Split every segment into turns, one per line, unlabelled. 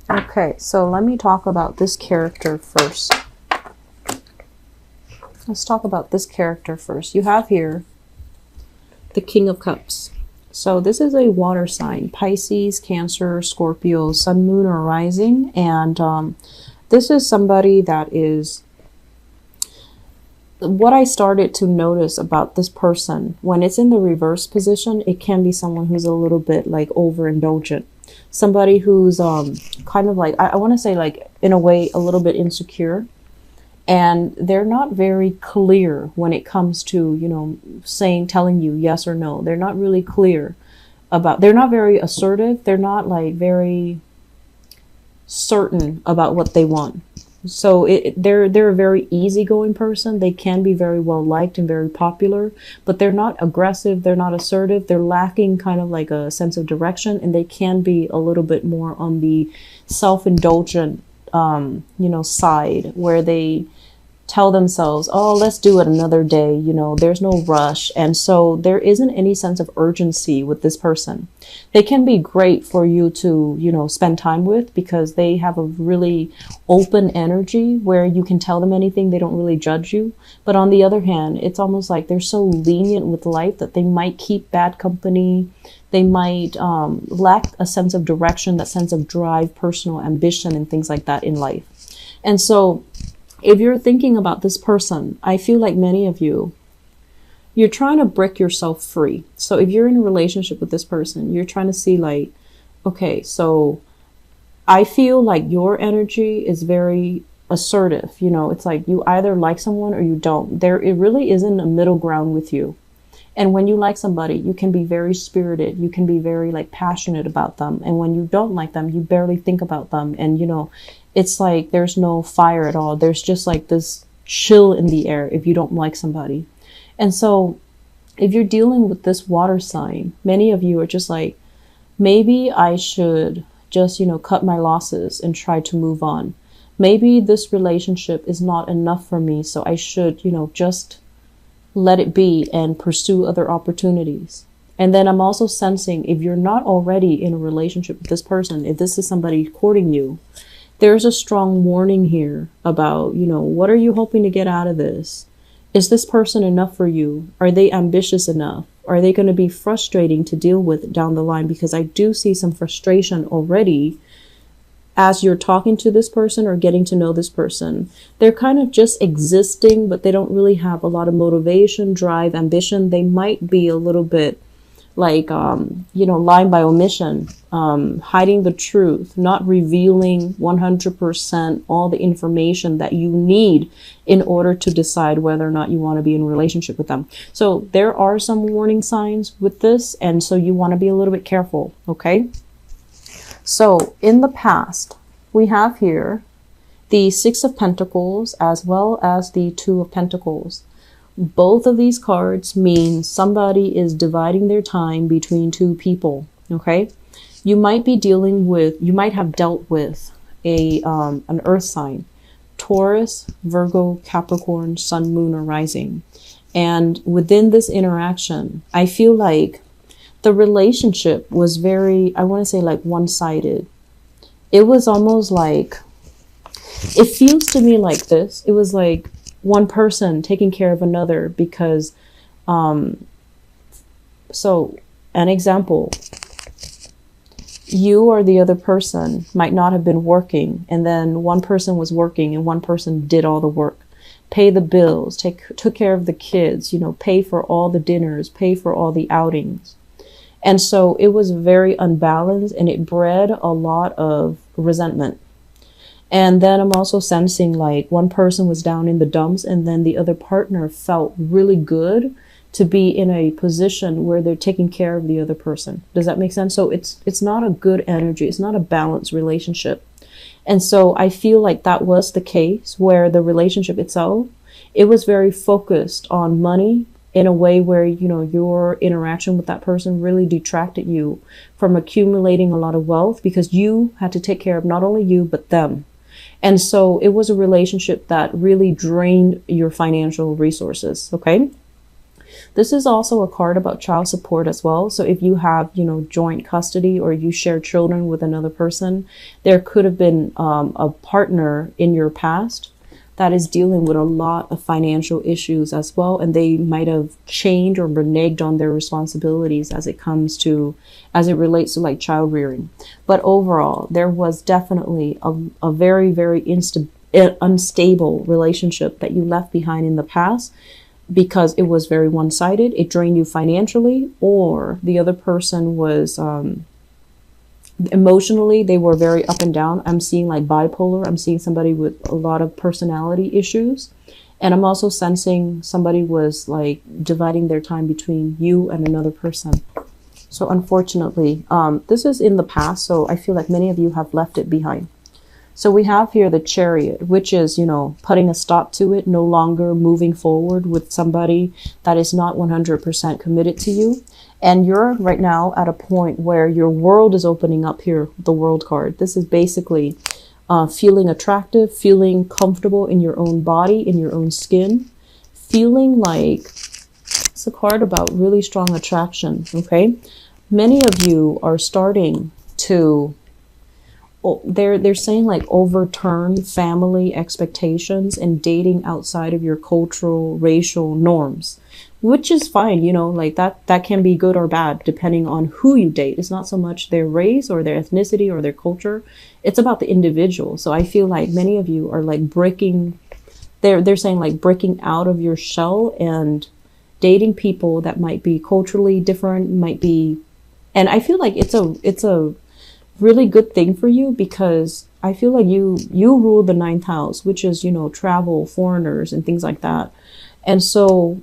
Okay, so let me talk about this character first. Let's talk about this character first. You have here the King of Cups. So this is a water sign, Pisces, Cancer, Scorpio, Sun, Moon, or Rising. And this is somebody that is, what I started to notice about this person, when it's in the reverse position, it can be someone who's a little bit like overindulgent. Somebody who's kind of like, I want to say like in a way a little bit insecure. And they're not very clear when it comes to, you know, telling you yes or no. They're not really clear about, they're not very assertive. They're not like very certain about what they want. So they're a very easygoing person. They can be very well liked and very popular, but they're not aggressive. They're not assertive. They're lacking kind of like a sense of direction, and they can be a little bit more on the self-indulgent, side, where they tell themselves, oh, let's do it another day. You know, there's no rush. And so there isn't any sense of urgency with this person. They can be great for you to, spend time with, because they have a really open energy where you can tell them anything. They don't really judge you. But on the other hand, it's almost like they're so lenient with life that they might keep bad company. They might lack a sense of direction, that sense of drive, personal ambition, and things like that in life. And so if you're thinking about this person, I feel like many of you, you're trying to break yourself free. So if you're in a relationship with this person, you're trying to see like, okay, so I feel like your energy is very assertive. You know, it's like you either like someone or you don't. It really isn't a middle ground with you. And when you like somebody, you can be very spirited. You can be very like passionate about them. And when you don't like them, you barely think about them. And, it's like there's no fire at all. There's just like this chill in the air if you don't like somebody. And so if you're dealing with this water sign, many of you are just like, maybe I should just, cut my losses and try to move on. Maybe this relationship is not enough for me. So I should, just let it be and pursue other opportunities. And then I'm also sensing, if you're not already in a relationship with this person, if this is somebody courting you, there's a strong warning here about, what are you hoping to get out of this? Is this person enough for you? Are they ambitious enough? Are they going to be frustrating to deal with down the line? Because I do see some frustration already as you're talking to this person or getting to know this person. They're kind of just existing, but they don't really have a lot of motivation, drive, ambition. They might be a little bit like, lying by omission, hiding the truth, not revealing 100% all the information that you need in order to decide whether or not you want to be in a relationship with them. So there are some warning signs with this. And so you want to be a little bit careful. Okay. So in the past, we have here the Six of Pentacles as well as the Two of Pentacles. Both of these cards mean somebody is dividing their time between two people. Okay. You might have dealt with an earth sign, Taurus, Virgo, Capricorn, Sun, Moon, or Rising. And within this interaction, I feel like the relationship was very, I want to say like one-sided. It was almost like, it feels to me like this. It was like one person taking care of another because, so an example, you or the other person might not have been working, and then one person was working and one person did all the work, pay the bills, took care of the kids, pay for all the dinners, pay for all the outings. And so it was very unbalanced, and it bred a lot of resentment. And then I'm also sensing like one person was down in the dumps, and then the other partner felt really good to be in a position where they're taking care of the other person. Does that make sense? So it's not a good energy. It's not a balanced relationship. And so I feel like that was the case where the relationship itself, it was very focused on money in a way where, your interaction with that person really detracted you from accumulating a lot of wealth, because you had to take care of not only you, but them. And so it was a relationship that really drained your financial resources. Okay. This is also a card about child support as well. So if you have, you know, joint custody or you share children with another person, there could have been a partner in your past that is dealing with a lot of financial issues as well. And they might have changed or reneged on their responsibilities as it relates to like child rearing. But overall, there was definitely a very, very unstable relationship that you left behind in the past because it was very one-sided. It drained you financially, or the other person was emotionally, they were very up and down. I'm seeing like bipolar. I'm seeing somebody with a lot of personality issues. And I'm also sensing somebody was like dividing their time between you and another person. So unfortunately, this is in the past. So I feel like many of you have left it behind. So we have here the Chariot, which is, you know, putting a stop to it, no longer moving forward with somebody that is not 100% committed to you. And you're right now at a point where your world is opening up here, the World card. This is basically feeling attractive, feeling comfortable in your own body, in your own skin, feeling like it's a card about really strong attraction, okay? Many of you are starting to they're saying like overturn family expectations and dating outside of your cultural, racial norms, which is fine, you know, like that can be good or bad depending on who you date. It's not so much their race or their ethnicity or their culture. It's about the individual. So I feel like many of you are like they're saying like breaking out of your shell and dating people that might be culturally different, and I feel like it's a really good thing for you, because I feel like you rule the 9th house, which is, you know, travel, foreigners and things like that. And so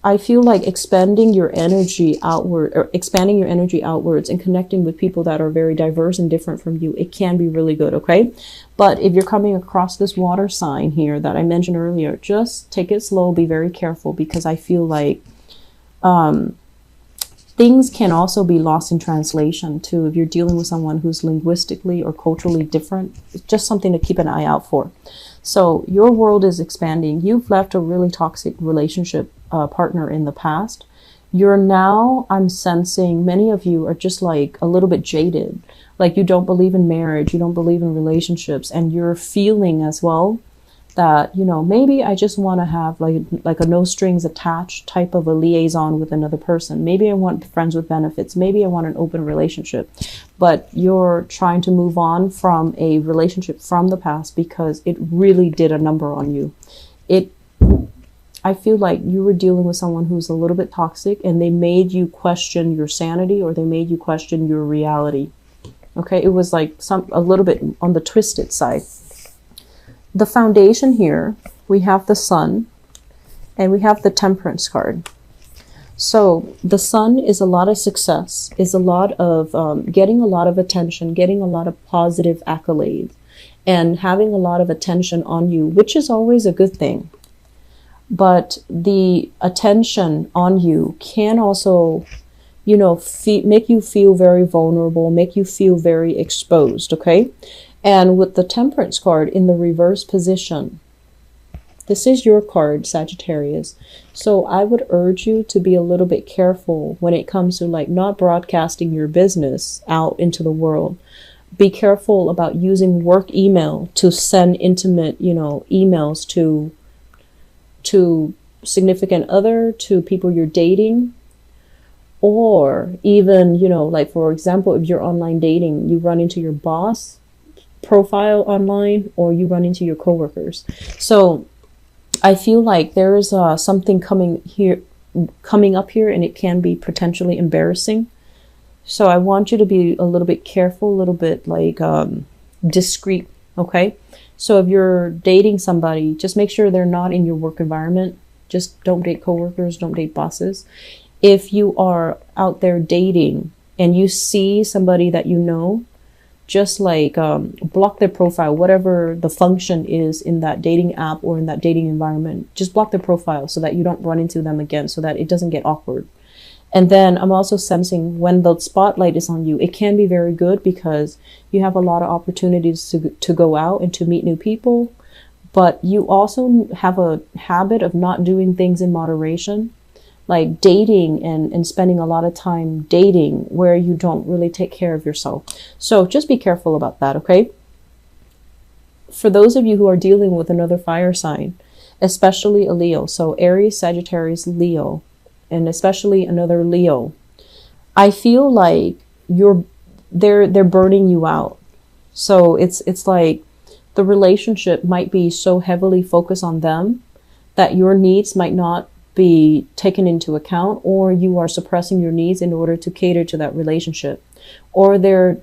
I feel like expanding your energy outwards and connecting with people that are very diverse and different from you, it can be really good, okay? But if you're coming across this water sign here that I mentioned earlier, just take it slow, be very careful, because I feel like things can also be lost in translation too. If you're dealing with someone who's linguistically or culturally different, it's just something to keep an eye out for. So your world is expanding. You've left a really toxic relationship partner in the past. You're now, I'm sensing many of you are just like a little bit jaded. Like you don't believe in marriage, you don't believe in relationships, and you're feeling as well that, you know, maybe I just want to have like a no strings attached type of a liaison with another person. Maybe I want friends with benefits. Maybe I want an open relationship. But you're trying to move on from a relationship from the past because it really did a number on you. I feel like you were dealing with someone who's a little bit toxic, and they made you question your sanity, or they made you question your reality. Okay, it was like a little bit on the twisted side. The foundation here, we have the Sun, and we have the Temperance card. So the Sun is a lot of success, is a lot of getting a lot of attention, getting a lot of positive accolades, and having a lot of attention on you, which is always a good thing. But the attention on you can also, you know, make you feel very vulnerable, make you feel very exposed, okay? And with the Temperance card in the reverse position, this is your card, Sagittarius. So I would urge you to be a little bit careful when it comes to like not broadcasting your business out into the world. Be careful about using work email to send intimate, you know, emails to significant other, to people you're dating, or even, you know, like for example, if you're online dating, you run into your boss profile online, or you run into your coworkers. So I feel like there is something coming up here, and it can be potentially embarrassing. So I want you to be a little bit careful, a little bit like discreet, okay? So if you're dating somebody, just make sure they're not in your work environment. Just don't date coworkers, don't date bosses. If you are out there dating and you see somebody that you know, just like block their profile, whatever the function is in that dating app or in that dating environment. Just block their profile so that you don't run into them again, so that it doesn't get awkward. And then I'm also sensing when the spotlight is on you, it can be very good because you have a lot of opportunities to go out and to meet new people. But you also have a habit of not doing things in moderation. like dating and spending a lot of time dating where you don't really take care of yourself. So just be careful about that, okay? For those of you who are dealing with another fire sign, especially a Leo, so Aries, Sagittarius, Leo, and especially another Leo, I feel like they're burning you out. So it's like the relationship might be so heavily focused on them that your needs might not be taken into account, or you are suppressing your needs in order to cater to that relationship, or they're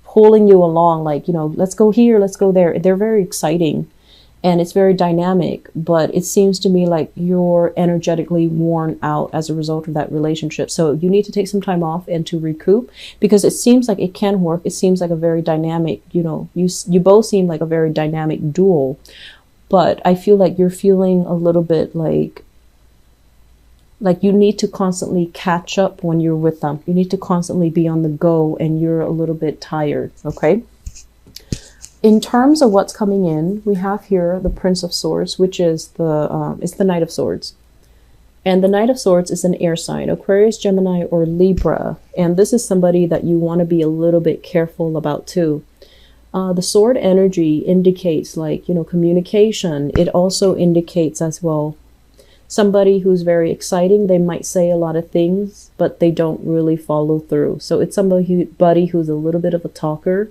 pulling you along, like, you know, let's go here, let's go there. They're very exciting and it's very dynamic, but it seems to me like you're energetically worn out as a result of that relationship. So you need to take some time off and to recoup, because it seems like it can work. It seems like a very dynamic, you know, you both seem like a very dynamic duo, but I feel like you're feeling a little bit like you need to constantly catch up when you're with them. You need to constantly be on the go and you're a little bit tired, okay? In terms of what's coming in, we have here the Prince of Swords, which is it's the Knight of Swords. And the Knight of Swords is an air sign, Aquarius, Gemini, or Libra. And this is somebody that you want to be a little bit careful about too. The sword energy indicates, like, you know, communication. It also indicates as well somebody who's very exciting. They might say a lot of things, but they don't really follow through. So it's somebody who's a little bit of a talker,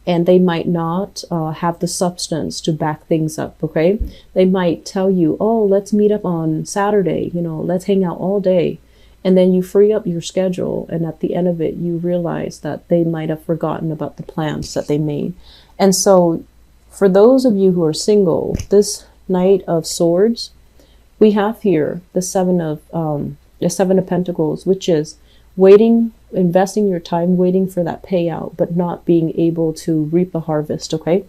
and they might not have the substance to back things up, okay? They might tell you, oh, let's meet up on Saturday, you know, let's hang out all day. And then you free up your schedule, and at the end of it, you realize that they might have forgotten about the plans that they made. And so for those of you who are single, this Knight of Swords, we have here the Seven of Pentacles, which is waiting, investing your time, waiting for that payout, but not being able to reap the harvest, okay?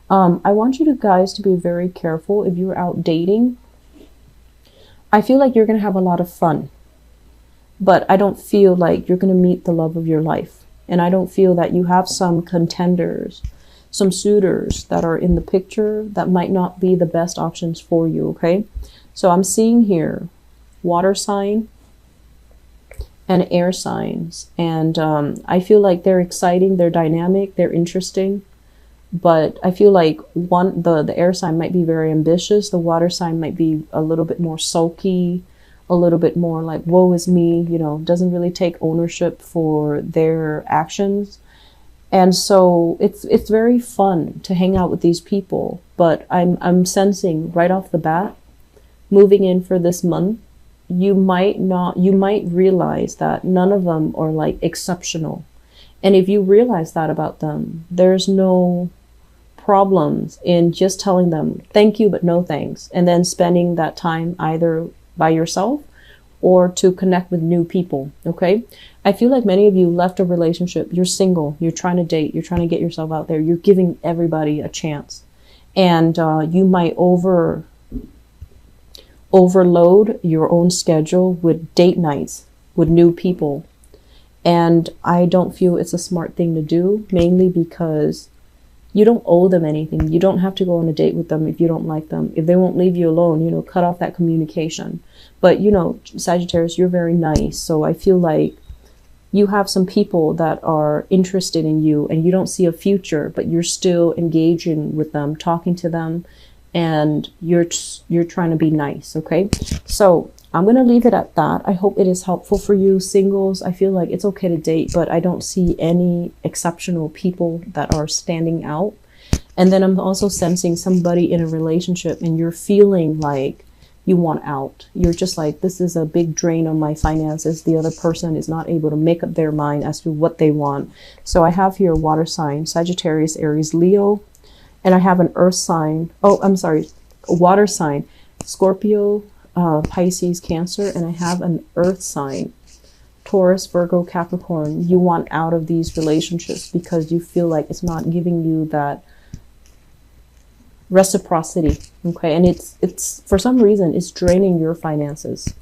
I want you guys to be very careful if you're out dating. I feel like you're going to have a lot of fun, but I don't feel like you're going to meet the love of your life. And I don't feel that you have some contenders, some suitors that are in the picture that might not be the best options for you, okay? So I'm seeing here water sign and air signs. And I feel like they're exciting, they're dynamic, they're interesting. But I feel like the air sign might be very ambitious. The water sign might be a little bit more sulky, a little bit more like, woe is me, you know, doesn't really take ownership for their actions. And so it's very fun to hang out with these people. But I'm sensing right off the bat, moving in for this month, you might realize that none of them are like exceptional. And if you realize that about them, there's no problems in just telling them thank you but no thanks, and then spending that time either by yourself or to connect with new people, okay? I feel like many of you left a relationship, you're single, you're trying to date, you're trying to get yourself out there, you're giving everybody a chance, and you might overload your own schedule with date nights with new people. And I don't feel it's a smart thing to do, mainly because you don't owe them anything. You don't have to go on a date with them if you don't like them. If they won't leave you alone, you know, cut off that communication. But, you know, Sagittarius, you're very nice. So I feel like you have some people that are interested in you and you don't see a future, but you're still engaging with them, talking to them, and you're trying to be nice, okay? So I'm going to leave it at that. I hope it is helpful for you singles. I feel like it's okay to date, but I don't see any exceptional people that are standing out. And then I'm also sensing somebody in a relationship and you're feeling like you want out. You're just like, this is a big drain on my finances. The other person is not able to make up their mind as to what they want. So I have here water sign, Sagittarius, Aries, Leo. And I have an earth sign. Oh, I'm sorry. A water sign. Scorpio, Pisces, Cancer. And I have an earth sign. Taurus, Virgo, Capricorn. You want out of these relationships because you feel like it's not giving you that reciprocity. Okay. And it's for some reason, it's draining your finances.